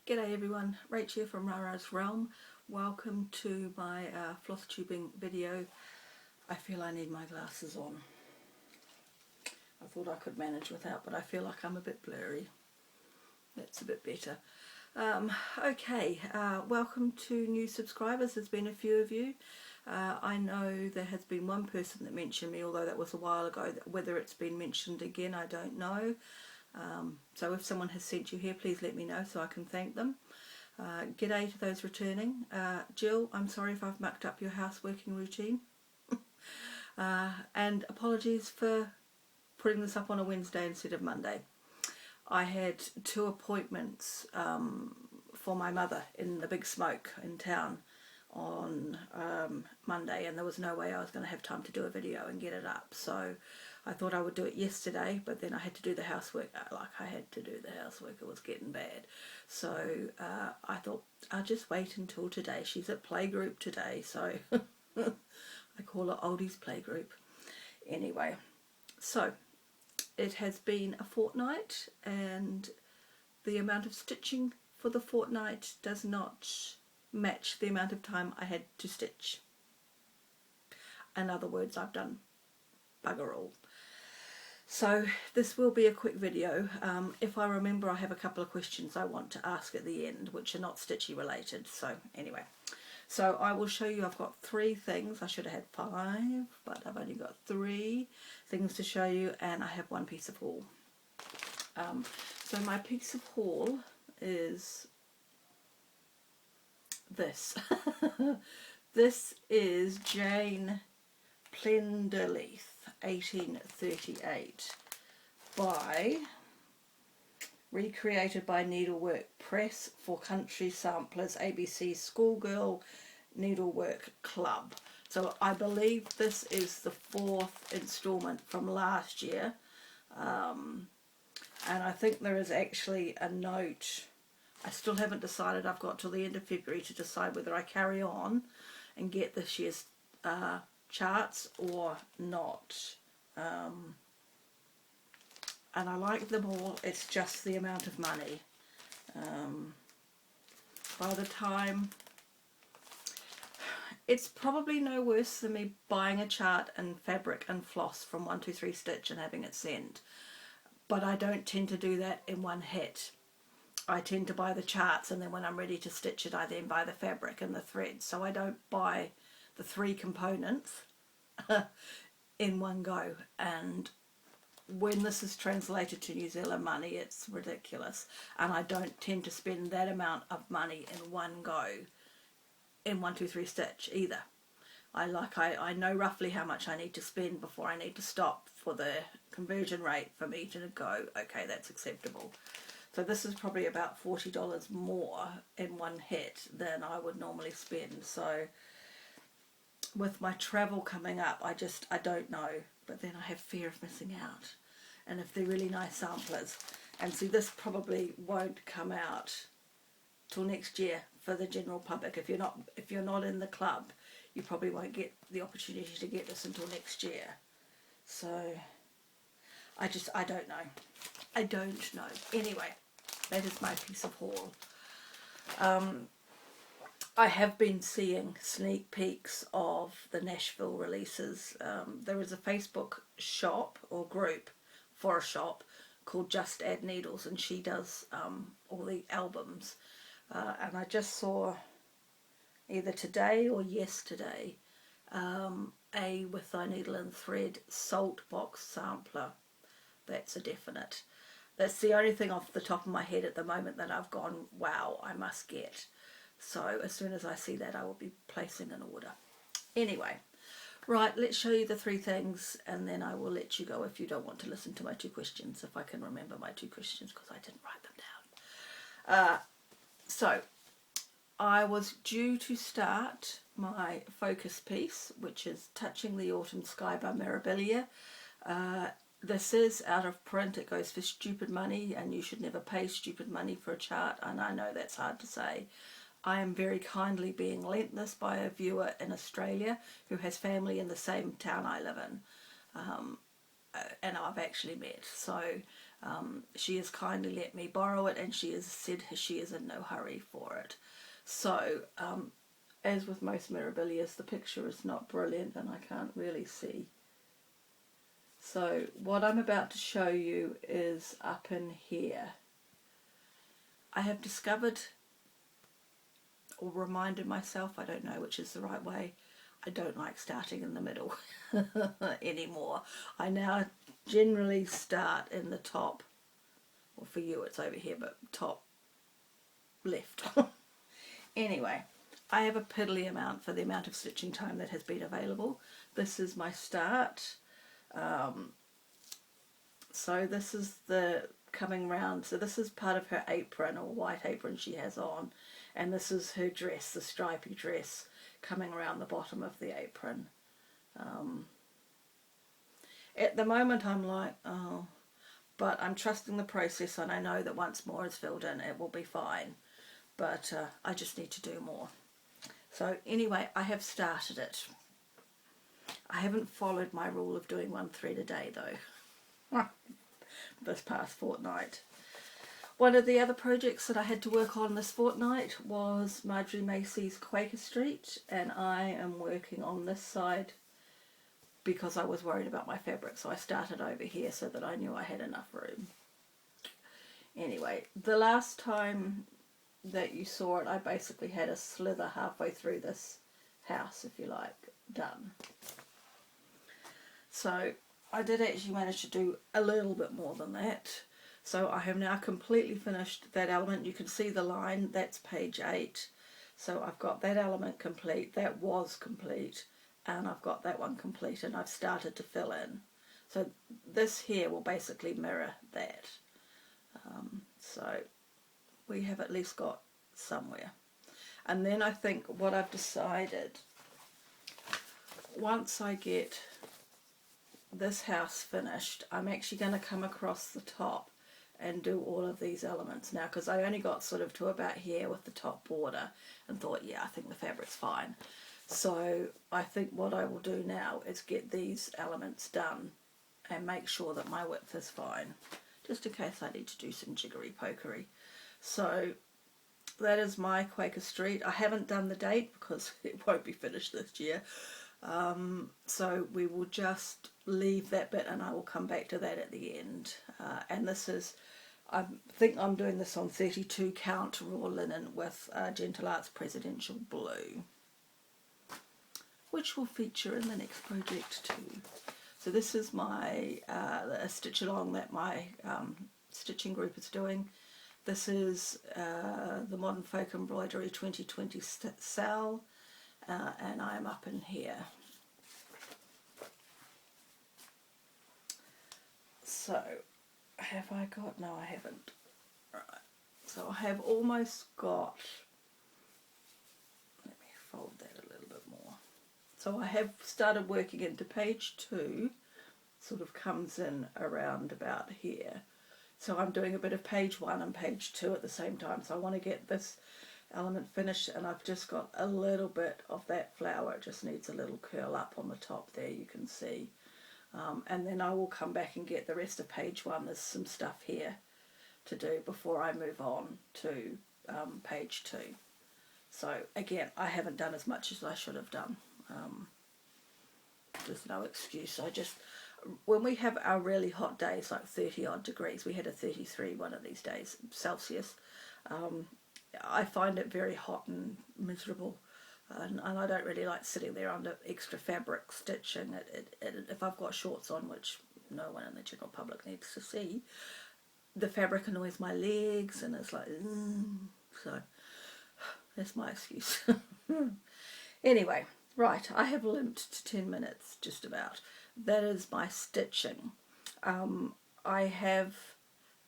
G'day everyone, Rach here from Rara's Realm. Welcome to my floss tubing video. I feel I need my glasses on. I thought I could manage without, but I feel like I'm a bit blurry. That's a bit better. Welcome to new subscribers. There's been a few of you. I know there has been one person that mentioned me, although that was a while ago. Whether it's been mentioned again, I don't know. So if someone has sent you here, please let me know so I can thank them. G'day to those returning. Jill, I'm sorry if I've mucked up your houseworking routine. And apologies for putting this up on a Wednesday instead of Monday. I had 2 appointments for my mother in the Big Smoke in town on Monday, and there was no way I was going to have time to do a video and get it up. So I thought I would do it yesterday, but then I had to do the housework. It was getting bad. So I thought I'll just wait until today. She's at playgroup today, so I call it Oldies Playgroup. Anyway, so it has been a fortnight, and the amount of stitching for the fortnight does not match the amount of time I had to stitch. In other words, I've done bugger all. So this will be a quick video. If I remember, I have a couple of questions I want to ask at the end, which are not stitchy related. So anyway, so I will show you. I've got 3 things. I should have had 5, but I've only got 3 things to show you, and I have 1 piece of haul. So my piece of haul is this. This is Jane Plenderleith, 1838, recreated by Needlework Press for Country Samplers, ABC Schoolgirl Needlework Club. So I believe this is the 4th installment from last year, and I think there is actually a note. I still haven't decided. I've got till the end of February to decide whether I carry on and get this year's charts or not. And I like them all. It's just the amount of money. By the time, it's probably no worse than me buying a chart and fabric and floss from 123 Stitch and having it sent. But I don't tend to do that in one hit. I tend to buy the charts, and then when I'm ready to stitch it, I then buy the fabric and the thread. So I don't buy the 3 components in one go. And when this is translated to New Zealand money, it's ridiculous. And I don't tend to spend that amount of money in one go in 123 Stitch either. I know roughly how much I need to spend before I need to stop for the conversion rate for me to go, okay, that's acceptable. So this is probably about $40 more in one hit than I would normally spend. So with my travel coming up, I don't know. But then I have fear of missing out. And if they're really nice samplers. And see, this probably won't come out till next year for the general public. If you're not in the club, you probably won't get the opportunity to get this until next year. So I don't know. I don't know. Anyway, that is my piece of haul. I have been seeing sneak peeks of the Nashville releases. There is a Facebook shop or group for a shop called Just Add Needles, and she does all the albums. And I just saw either today or yesterday a With Thy Needle and Thread salt box sampler. That's a definite. That's the only thing off the top of my head at the moment that I've gone, wow, I must get. So as soon as I see that, I will be placing an order. Anyway, right, let's show you the 3 things, and then I will let you go if you don't want to listen to my 2 questions, if I can remember my 2 questions, because I didn't write them down. So I was due to start my focus piece, which is Touching the Autumn Sky by Mirabilia. This is out of print. It goes for stupid money, and you should never pay stupid money for a chart, and I know that's hard to say. I am very kindly being lent this by a viewer in Australia who has family in the same town I live in, and I've actually met. So She has kindly let me borrow it, and she has said she is in no hurry for it. So, as with most mirabilias, the picture is not brilliant and I can't really see. So what I'm about to show you is up in here. I have discovered, or reminded myself, I don't know which is the right way, I don't like starting in the middle anymore. I now generally start in the top, well for you it's over here, but top left. Anyway, I have a piddly amount for the amount of stitching time that has been available. This is my start. So this is the coming round, so this is part of her apron, or white apron she has on, and this is her dress, the stripy dress coming around the bottom of the apron. At the moment I'm like, oh, but I'm trusting the process, and I know that once more is filled in it will be fine, but I just need to do more. So anyway, I have started it. I haven't followed my rule of doing one thread a day though this past fortnight. One of the other projects that I had to work on this fortnight was Marjorie Macy's Quaker Street, and I am working on this side because I was worried about my fabric, so I started over here so that I knew I had enough room. Anyway, the last time that you saw it, I basically had a slither halfway through this house, if you like, done. So I did actually manage to do a little bit more than that. So I have now completely finished that element. You can see the line, that's page 8. So I've got that element complete, that was complete, and I've got that one complete, and I've started to fill in. So this here will basically mirror that. So we have at least got somewhere. And then I think what I've decided, once I get this house finished, I'm actually going to come across the top and do all of these elements now, because I only got sort of to about here with the top border and thought, yeah, I think the fabric's fine. So I think what I will do now is get these elements done and make sure that my width is fine, just in case I need to do some jiggery pokery. So that is my Quaker Street. I haven't done the date because it won't be finished this year. So we will just leave that bit, and I will come back to that at the end. And this is, I think I'm doing this on 32 count raw linen with Gentle Arts Presidential Blue, which will feature in the next project too. So this is my a stitch along that my stitching group is doing. This is the Modern Folk Embroidery 2020 sale, and I am up in here. So have I got, no I haven't. Right. So I have almost got, let me fold that a little bit more. So I have started working into page 2, sort of comes in around about here. So I'm doing a bit of page 1 and page 2 at the same time. So I want to get this element finished, and I've just got a little bit of that flower. It just needs a little curl up on the top there, you can see. And then I will come back and get the rest of page 1. There's some stuff here to do before I move on to page 2. So again, I haven't done as much as I should have done. There's no excuse. I just, when we have our really hot days, like 30 odd degrees, we had a 33 one of these days, Celsius, I find it very hot and miserable, and I don't really like sitting there under extra fabric stitching. If I've got shorts on, which no one in the general public needs to see, the fabric annoys my legs, and it's like, so that's my excuse. Anyway, right, I have limped to 10 minutes, just about. That is my stitching. I have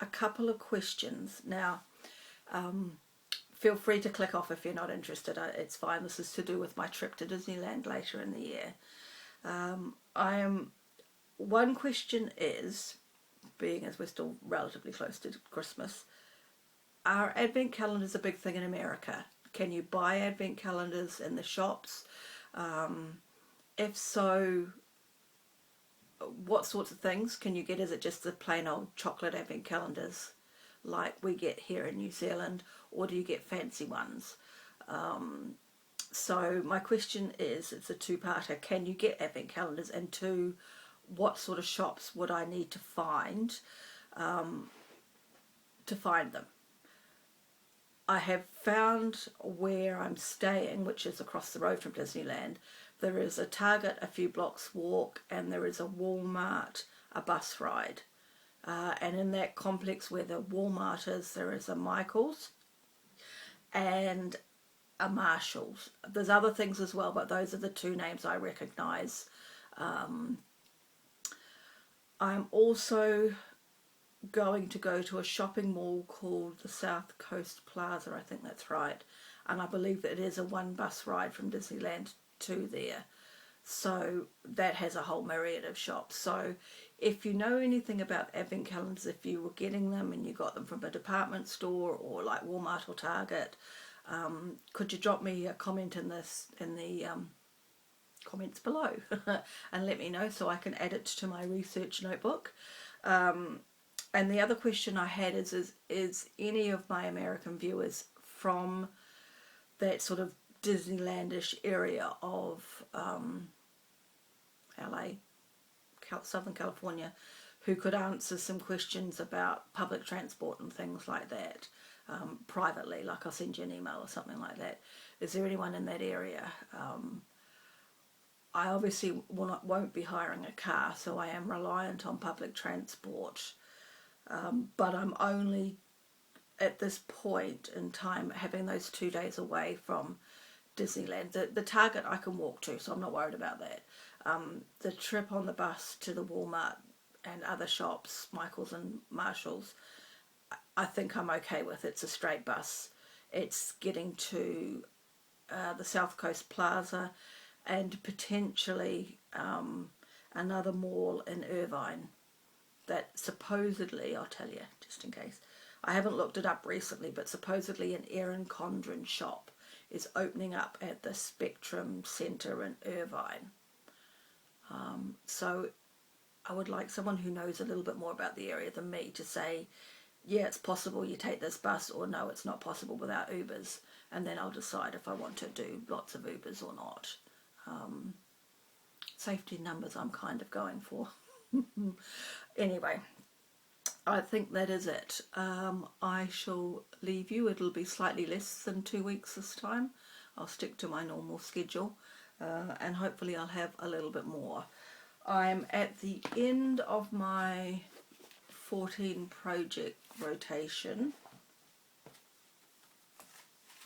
a couple of questions. Now, feel free to click off if you're not interested. It's fine. This is to do with my trip to Disneyland later in the year. One question is, being as we're still relatively close to Christmas, are advent calendars a big thing in America? Can you buy advent calendars in the shops? If so, what sorts of things can you get? Is it just the plain old chocolate advent calendars like we get here in New Zealand, or do you get fancy ones? So my question is, it's a two-parter: can you get advent calendars, and two, what sort of shops would I need to find them? I have found where I'm staying, which is across the road from Disneyland, there is a Target a few blocks walk, and there is a Walmart a bus ride. And in that complex where the Walmart is, there is a Michael's and a Marshall's. There's other things as well, but those are the two names I recognise. I'm also going to go to a shopping mall called the South Coast Plaza, I think that's right, and I believe that it is a one bus ride from Disneyland to there, so that has a whole myriad of shops. So if you know anything about advent calendars, if you were getting them and you got them from a department store or like Walmart or Target, could you drop me a comment in the comments below and let me know so I can add it to my research notebook. And the other question I had is any of my American viewers from that sort of Disneylandish area of LA, Southern California, who could answer some questions about public transport and things like that privately, like I'll send you an email or something like that. Is there anyone in that area? I obviously won't be hiring a car, so I am reliant on public transport. But I'm only at this point in time having those 2 days away from Disneyland. The Target I can walk to, so I'm not worried about that. The trip on the bus to the Walmart and other shops, Michael's and Marshall's, I think I'm okay with. It's a straight bus. It's getting to the South Coast Plaza and potentially another mall in Irvine that supposedly, I'll tell you just in case, I haven't looked it up recently, but supposedly an Erin Condren shop is opening up at the Spectrum Centre in Irvine. So I would like someone who knows a little bit more about the area than me to say, yeah, it's possible you take this bus, or no, it's not possible without Ubers, and then I'll decide if I want to do lots of Ubers or not. Safety numbers I'm kind of going for. Anyway, I think that is it. I shall leave you. It'll be slightly less than 2 weeks this time. I'll stick to my normal schedule, and hopefully I'll have a little bit more. I'm at the end of my 14 project rotation.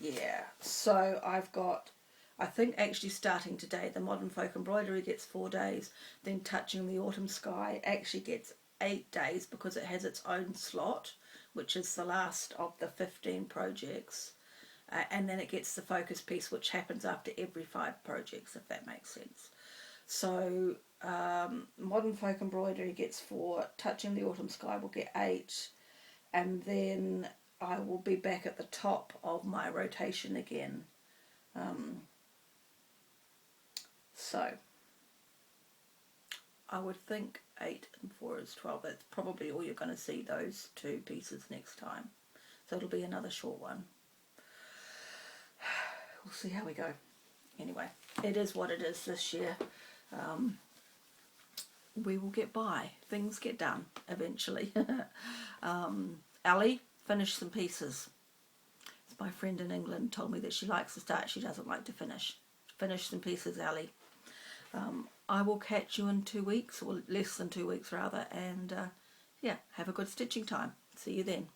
Yeah, so I've got, I think actually starting today, the Modern Folk Embroidery gets 4 days, then Touching the Autumn Sky actually gets 8 days because it has its own slot, which is the last of the 15 projects, and then it gets the focus piece, which happens after every 5 projects, if that makes sense. So Modern Folk Embroidery gets 4, Touching the Autumn Sky will get 8, and then I will be back at the top of my rotation again. So I would think 8 and 4 is 12. That's probably all you're going to see, those 2 pieces next time. So it'll be another short one. We'll see how we go. Anyway, it is what it is this year. We will get by. Things get done eventually. Ali, finish some pieces. My friend in England told me that she likes to start, she doesn't like to finish. Finish some pieces, Ali. I will catch you in 2 weeks, or less than 2 weeks rather, and yeah, have a good stitching time. See you then.